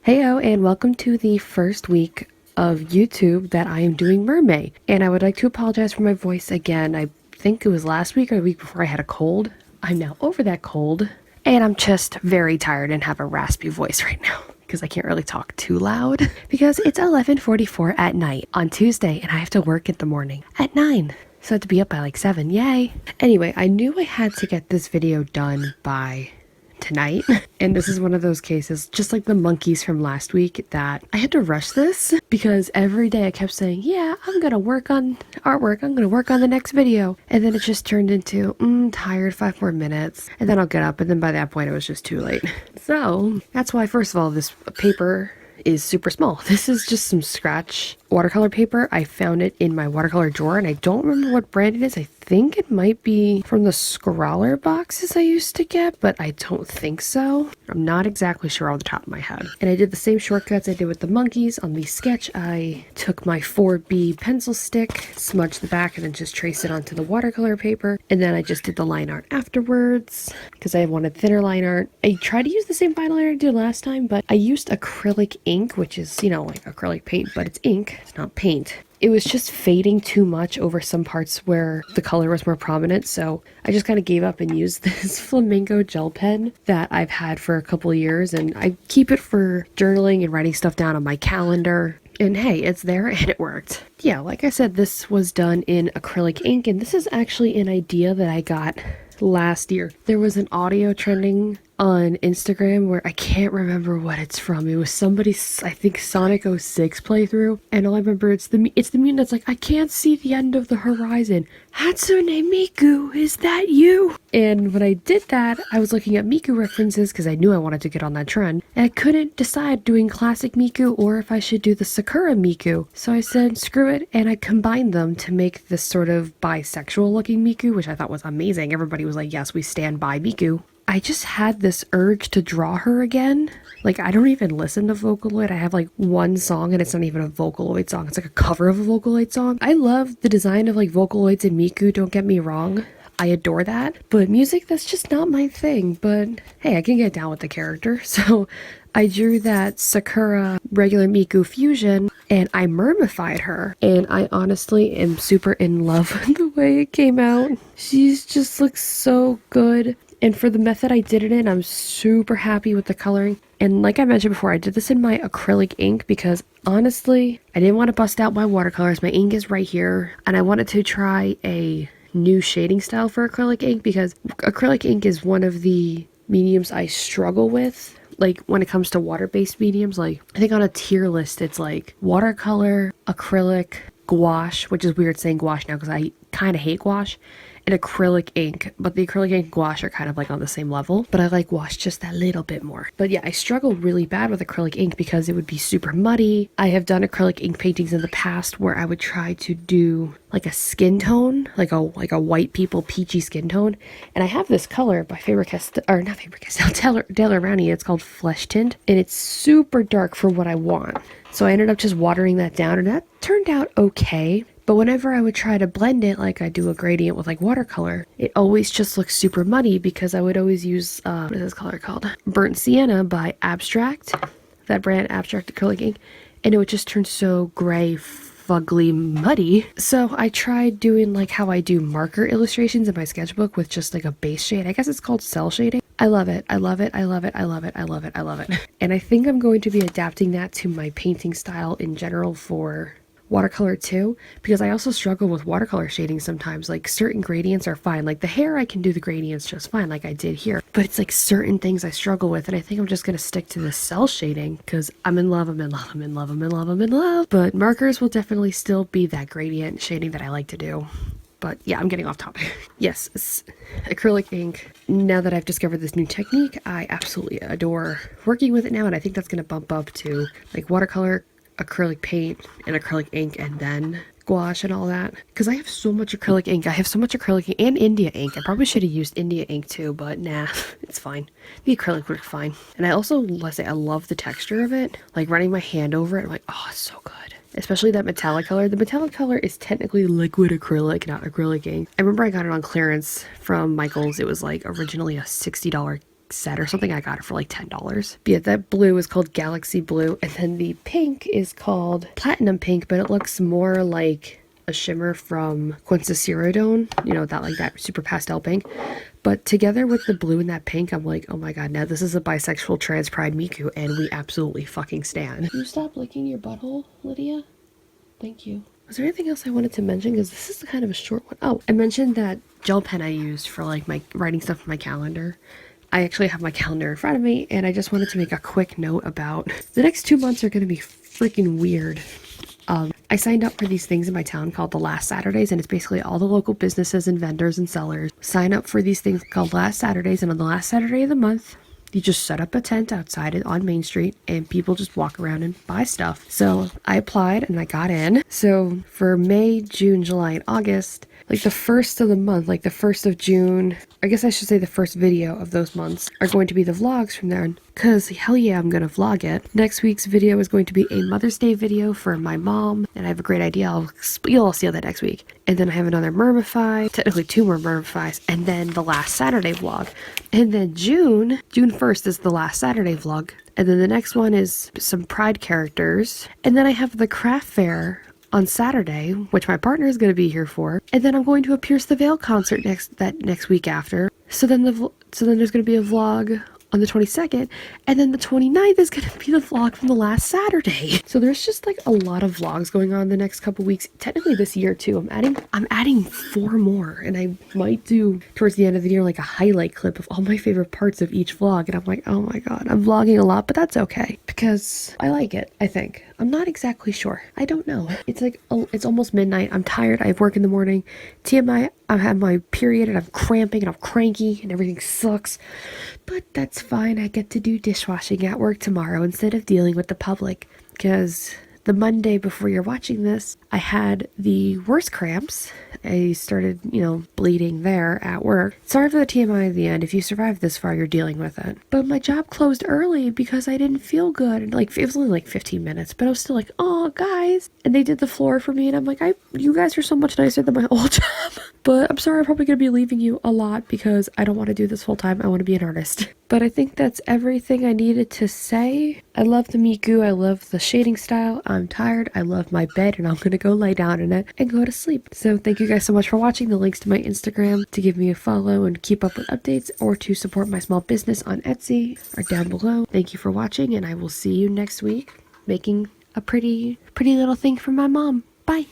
Heyo, and welcome to the first week of YouTube that I am doing MerMay. And I would like to apologize for my voice again. I think it was last week or the week before I had a cold. I'm now over that cold, and I'm just very tired and have a raspy voice right now because I can't really talk too loud because it's 11:44 at night on Tuesday and I have to work in the morning at 9. So I have to be up by like 7. Yay. Anyway, I knew I had to get this video done by tonight, and this is one of those cases just like the monkeys from last week that I had to rush this because every day I kept saying, yeah, I'm gonna work on artwork, I'm gonna work on the next video, and then it just turned into tired, 5 more minutes, and then I'll get up, and then by that point it was just too late. So that's why, first of all, this paper is super small. This is just some scratch watercolor paper. I found it in my watercolor drawer and I don't remember what brand it is. I think it might be from the Scrawler boxes I used to get, but I don't think so. I'm not exactly sure off the top of my head. And I did the same shortcuts I did with the monkeys on the sketch. I took my 4B pencil stick, smudged the back, and then just traced it onto the watercolor paper. And then I just did the line art afterwards because I wanted thinner line art. I tried to use the same fine line art I did last time, but I used acrylic ink, which is, you know, like acrylic paint, but it's ink. It's not paint. It was just fading too much over some parts where the color was more prominent, so I just kind of gave up and used this flamingo gel pen that I've had for a couple of years, and I keep it for journaling and writing stuff down on my calendar. And hey, it's there and it worked. Yeah, like I said, this was done in acrylic ink, and this is actually an idea that I got last year. There was an audio trending on Instagram where I can't remember what it's from. It was somebody's, I think, Sonic 06 playthrough, and all I remember it's the meme that's like, I can't see the end of the horizon. Hatsune Miku, is that you? And when I did that, I was looking at Miku references because I knew I wanted to get on that trend, and I couldn't decide doing classic Miku or if I should do the Sakura Miku. So I said, screw it, and I combined them to make this sort of bisexual looking Miku, which I thought was amazing. Everybody was like, yes, we stand by Miku. I just had this urge to draw her again. Like, I don't even listen to Vocaloid. I have like one song and it's not even a Vocaloid song. It's like a cover of a Vocaloid song. I love the design of like Vocaloids and Miku, don't get me wrong. I adore that. But music, that's just not my thing. But hey, I can get down with the character. So I drew that Sakura regular Miku fusion and I mermified her. And I honestly am super in love with the way it came out. She just looks so good. And for the method I did it in, I'm super happy with the coloring. And like I mentioned before, I did this in my acrylic ink because honestly, I didn't want to bust out my watercolors. My ink is right here. And I wanted to try a new shading style for acrylic ink because acrylic ink is one of the mediums I struggle with. Like when it comes to water-based mediums, like I think on a tier list, it's like watercolor, acrylic, gouache, which is weird saying gouache now because I kind of hate gouache, and acrylic ink, but the acrylic ink and gouache are kind of like on the same level, but I like gouache just that little bit more. But yeah, I struggle really bad with acrylic ink because it would be super muddy. I have done acrylic ink paintings in the past where I would try to do like a skin tone, like a white people peachy skin tone, and I have this color by Daler-Rowney. It's called Flesh Tint, and it's super dark for what I want. So I ended up just watering that down, and that turned out okay. But whenever I would try to blend it, like I do a gradient with like watercolor, it always just looks super muddy because I would always use, what is this color called? Burnt Sienna by Abstract, that brand Abstract acrylic ink, and it would just turn so gray, fugly, muddy. So I tried doing like how I do marker illustrations in my sketchbook with just like a base shade. I guess it's called cell shading. I love it. I love it. I love it. I love it. I love it. I love it. And I think I'm going to be adapting that to my painting style in general for watercolor too, because I also struggle with watercolor shading sometimes. Like certain gradients are fine, like the hair I can do the gradients just fine like I did here, but it's like certain things I struggle with, and I think I'm just gonna stick to the cell shading because I'm in love. But markers will definitely still be that gradient shading that I like to do. But yeah, I'm getting off topic. Yes, acrylic ink. Now that I've discovered this new technique, I absolutely adore working with it now, and I think that's gonna bump up to like watercolor, acrylic paint, and acrylic ink, and then gouache and all that, because I have so much acrylic ink. I have so much acrylic ink and India ink. I probably should have used India ink too, but nah, it's fine. The acrylic worked fine. And I also, let's say, I love the texture of it. Like running my hand over it, I'm like, oh, it's so good. Especially that metallic color. The metallic color is technically liquid acrylic, not acrylic ink. I remember I got it on clearance from Michael's. It was like originally a $60 set or something. I got it for like $10. But yeah, that blue is called Galaxy Blue. And then the pink is called Platinum Pink, but it looks more like a shimmer from Quinceacerodone, you know, that like that super pastel pink. But together with the blue and that pink, I'm like, oh my god, now this is a bisexual trans pride Miku, and we absolutely fucking stan. Can you stop licking your butthole, Lydia? Thank you. Was there anything else I wanted to mention? Because this is kind of a short one. Oh, I mentioned that gel pen I used for like my writing stuff in my calendar. I actually have my calendar in front of me, and I just wanted to make a quick note about the next 2 months are going to be freaking weird. I signed up for these things in my town called the Last Saturdays, and it's basically all the local businesses and vendors and sellers sign up for these things called Last Saturdays, and on the last Saturday of the month, you just set up a tent outside on Main Street and people just walk around and buy stuff. So I applied and I got in. So for May, June, July, and August, like the first of the month, like the 1st of June, I guess I should say the first video of those months are going to be the vlogs from there. Because hell yeah, I'm going to vlog it. Next week's video is going to be a Mother's Day video for my mom. And I have a great idea. You'll all see that next week. And then I have another Mermify, technically 2 more Mermifies, and then the last Saturday vlog. And then June 1st is the last Saturday vlog. And then the next one is some Pride characters. And then I have the craft fair on Saturday, which my partner is going to be here for, and then I'm going to a Pierce the Veil concert next week after. So then there's going to be a vlog on the 22nd, and then the 29th is going to be the vlog from the last Saturday. So there's just like a lot of vlogs going on the next couple weeks. Technically this year too. I'm adding 4 more, and I might do towards the end of the year like a highlight clip of all my favorite parts of each vlog. And I'm like, oh my god, I'm vlogging a lot, but that's okay because I like it. I think. I'm not exactly sure. I don't know. It's like, it's almost midnight. I'm tired. I have work in the morning. TMI, I have my period and I'm cramping and I'm cranky and everything sucks. But that's fine. I get to do dishwashing at work tomorrow instead of dealing with the public. Because the Monday before you're watching this, I had the worst cramps. I started, bleeding there at work. Sorry for the TMI at the end. If you survived this far, you're dealing with it. But my job closed early because I didn't feel good. And it was only like 15 minutes, but I was still like, oh, guys. And they did the floor for me. And I'm like, you guys are so much nicer than my old job. But I'm sorry, I'm probably going to be leaving you a lot because I don't want to do this full time. I want to be an artist. But I think that's everything I needed to say. I love the Miku. I love the shading style. I'm tired. I love my bed and I'm going to go lay down in it and go to sleep. So thank you guys so much for watching. The links to my Instagram to give me a follow and keep up with updates or to support my small business on Etsy are down below. Thank you for watching and I will see you next week making a pretty little thing for my mom. Bye.